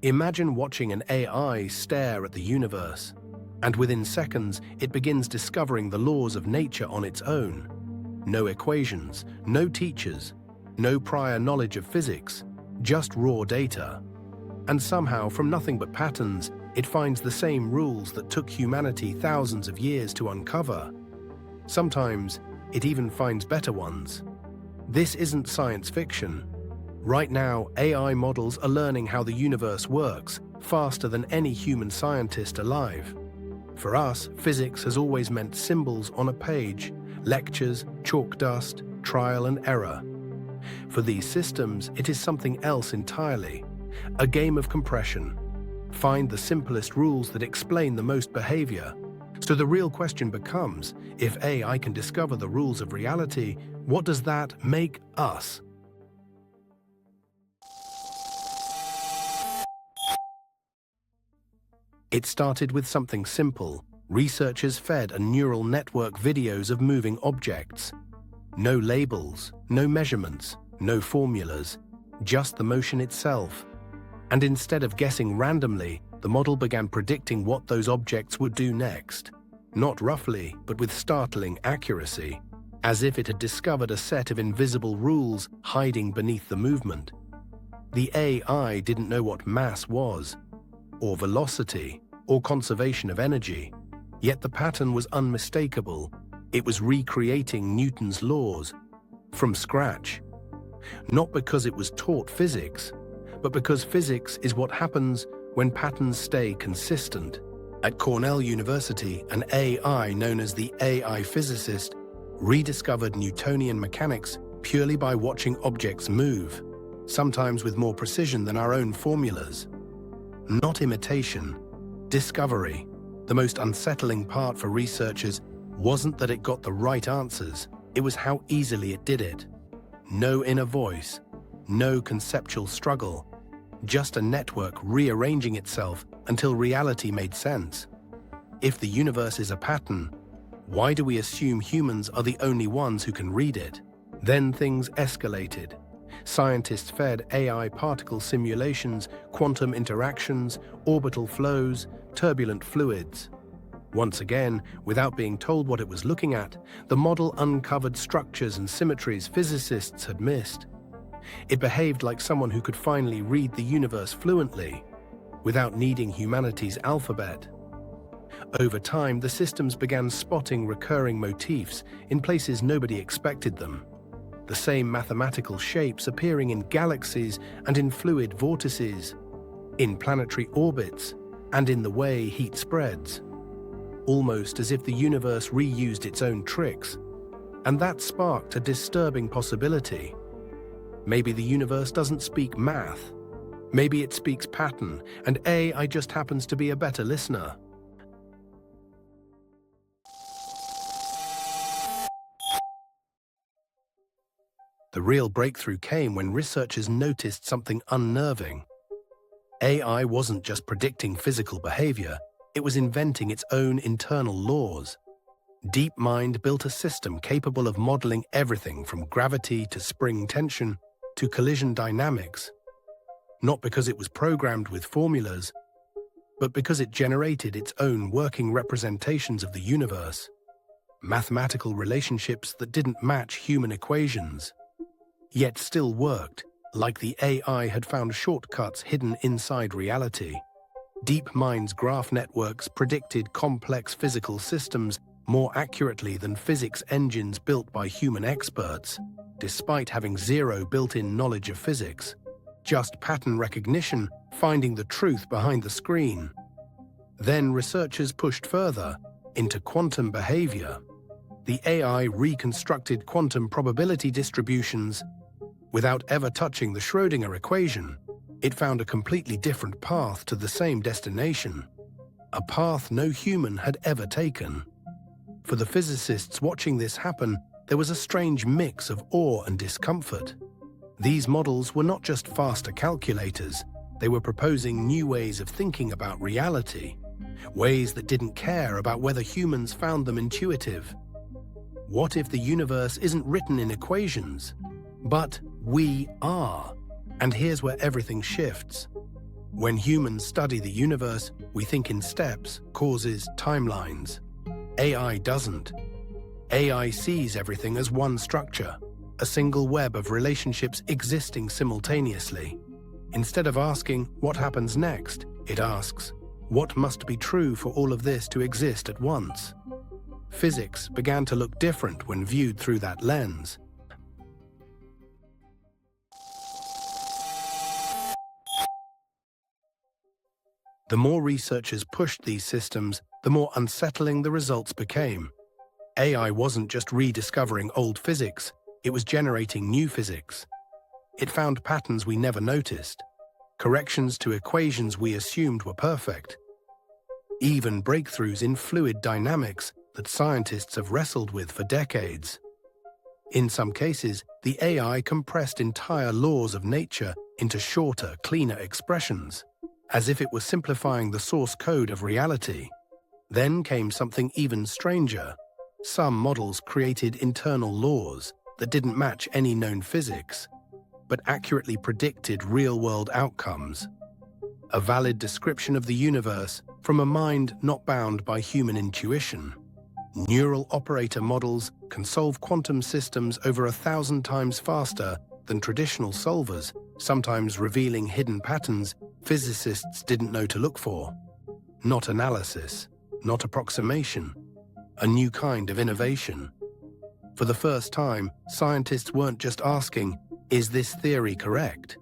Imagine watching an AI stare at the universe, and within seconds it begins discovering the laws of nature on its own. No equations, no teachers, no prior knowledge of physics, just raw data. And somehow, from nothing but patterns, it finds the same rules that took humanity thousands of years to uncover. Sometimes, it even finds better ones. This isn't science fiction. Right now, AI models are learning how the universe works faster than any human scientist alive. For us, physics has always meant symbols on a page, lectures, chalk dust, trial and error. For these systems, it is something else entirely. A game of compression. Find the simplest rules that explain the most behavior. So the real question becomes, if AI can discover the rules of reality, what does that make us? It started with something simple. Researchers fed a neural network videos of moving objects. No labels, no measurements, no formulas, just the motion itself. And instead of guessing randomly, the model began predicting what those objects would do next. Not roughly, but with startling accuracy, as if it had discovered a set of invisible rules hiding beneath the movement. The AI didn't know what mass was, or velocity, or conservation of energy. Yet the pattern was unmistakable. It was recreating Newton's laws from scratch. Not because it was taught physics, but because physics is what happens when patterns stay consistent. At Cornell University, an AI known as the AI Physicist rediscovered Newtonian mechanics purely by watching objects move, sometimes with more precision than our own formulas. Not imitation, discovery. The most unsettling part for researchers wasn't that it got the right answers, it was how easily it did it. No inner voice, no conceptual struggle, just a network rearranging itself until reality made sense. If the universe is a pattern, why do we assume humans are the only ones who can read it? Then things escalated. Scientists fed AI particle simulations, quantum interactions, orbital flows, turbulent fluids. Once again, without being told what it was looking at, the model uncovered structures and symmetries physicists had missed. It behaved like someone who could finally read the universe fluently, without needing humanity's alphabet. Over time, the systems began spotting recurring motifs in places nobody expected them. The same mathematical shapes appearing in galaxies and in fluid vortices, in planetary orbits, and in the way heat spreads. Almost as if the universe reused its own tricks. And that sparked a disturbing possibility. Maybe the universe doesn't speak math. Maybe it speaks pattern, and AI just happens to be a better listener. The real breakthrough came when researchers noticed something unnerving. AI wasn't just predicting physical behavior, it was inventing its own internal laws. DeepMind built a system capable of modeling everything from gravity to spring tension to collision dynamics. Not because it was programmed with formulas, but because it generated its own working representations of the universe. Mathematical relationships that didn't match human equations, yet still worked, like the AI had found shortcuts hidden inside reality. DeepMind's graph networks predicted complex physical systems more accurately than physics engines built by human experts, despite having zero built-in knowledge of physics. Just pattern recognition, finding the truth behind the screen. Then researchers pushed further into quantum behavior. The AI reconstructed quantum probability distributions. Without ever touching the Schrödinger equation, it found a completely different path to the same destination, a path no human had ever taken. For the physicists watching this happen, there was a strange mix of awe and discomfort. These models were not just faster calculators, they were proposing new ways of thinking about reality, ways that didn't care about whether humans found them intuitive. What if the universe isn't written in equations, but we are? And here's where everything shifts. When humans study the universe, we think in steps, causes, timelines. AI doesn't. AI sees everything as one structure, a single web of relationships existing simultaneously. Instead of asking, what happens next, it asks, what must be true for all of this to exist at once? Physics began to look different when viewed through that lens. The more researchers pushed these systems, the more unsettling the results became. AI wasn't just rediscovering old physics, it was generating new physics. It found patterns we never noticed, corrections to equations we assumed were perfect, even breakthroughs in fluid dynamics that scientists have wrestled with for decades. In some cases, the AI compressed entire laws of nature into shorter, cleaner expressions, as if it were simplifying the source code of reality. Then came something even stranger. Some models created internal laws that didn't match any known physics, but accurately predicted real-world outcomes. A valid description of the universe from a mind not bound by human intuition. Neural operator models can solve quantum systems over 1,000 times faster than traditional solvers, sometimes revealing hidden patterns physicists didn't know to look for. Not analysis, not approximation, a new kind of innovation. For the first time, scientists weren't just asking, is this theory correct?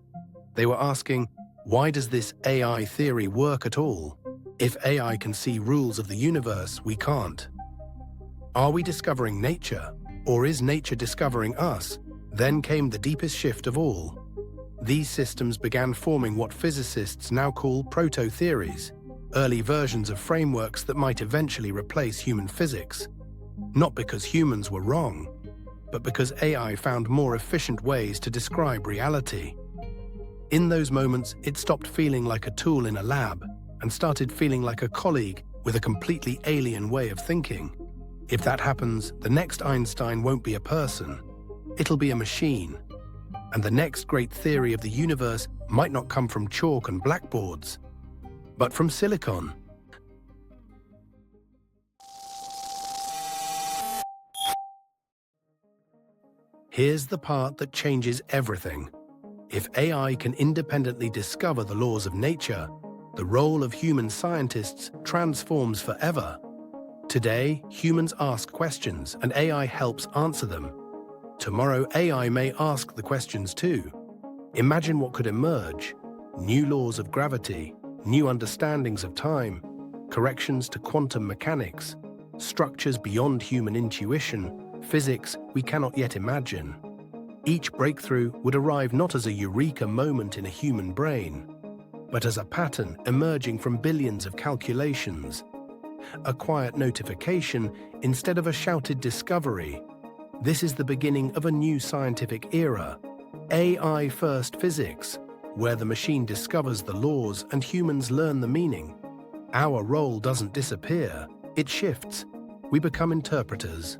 They were asking, why does this AI theory work at all? If AI can see rules of the universe, we can't. Are we discovering nature, or is nature discovering us? Then came the deepest shift of all. These systems began forming what physicists now call proto-theories, early versions of frameworks that might eventually replace human physics. Not because humans were wrong, but because AI found more efficient ways to describe reality. In those moments, it stopped feeling like a tool in a lab and started feeling like a colleague with a completely alien way of thinking. If that happens, the next Einstein won't be a person, it'll be a machine. And the next great theory of the universe might not come from chalk and blackboards, but from silicon. Here's the part that changes everything. If AI can independently discover the laws of nature, the role of human scientists transforms forever. Today, humans ask questions and AI helps answer them. Tomorrow, AI may ask the questions too. Imagine what could emerge: new laws of gravity, new understandings of time, corrections to quantum mechanics, structures beyond human intuition, physics we cannot yet imagine. Each breakthrough would arrive not as a eureka moment in a human brain, but as a pattern emerging from billions of calculations. A quiet notification instead of a shouted discovery. This is the beginning of a new scientific era, AI-first physics, where the machine discovers the laws and humans learn the meaning. Our role doesn't disappear, it shifts. We become interpreters,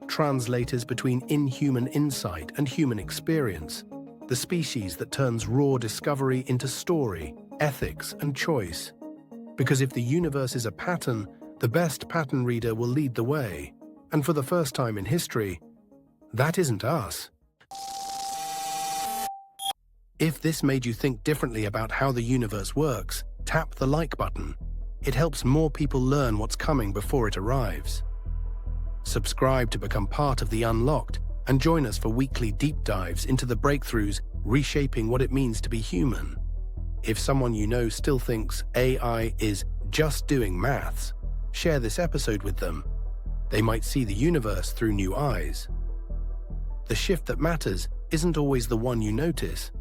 translators between inhuman insight and human experience, the species that turns raw discovery into story, ethics, and choice. Because if the universe is a pattern, the best pattern reader will lead the way. And for the first time in history, that isn't us. If this made you think differently about how the universe works, tap the like button. It helps more people learn what's coming before it arrives. Subscribe to become part of the Unlocked and join us for weekly deep dives into the breakthroughs reshaping what it means to be human. If someone you know still thinks AI is just doing maths, share this episode with them. They might see the universe through new eyes. The shift that matters isn't always the one you notice.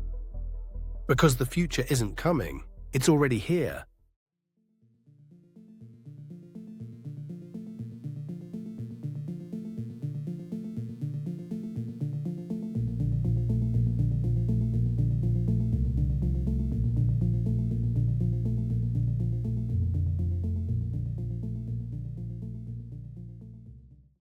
Because the future isn't coming, it's already here.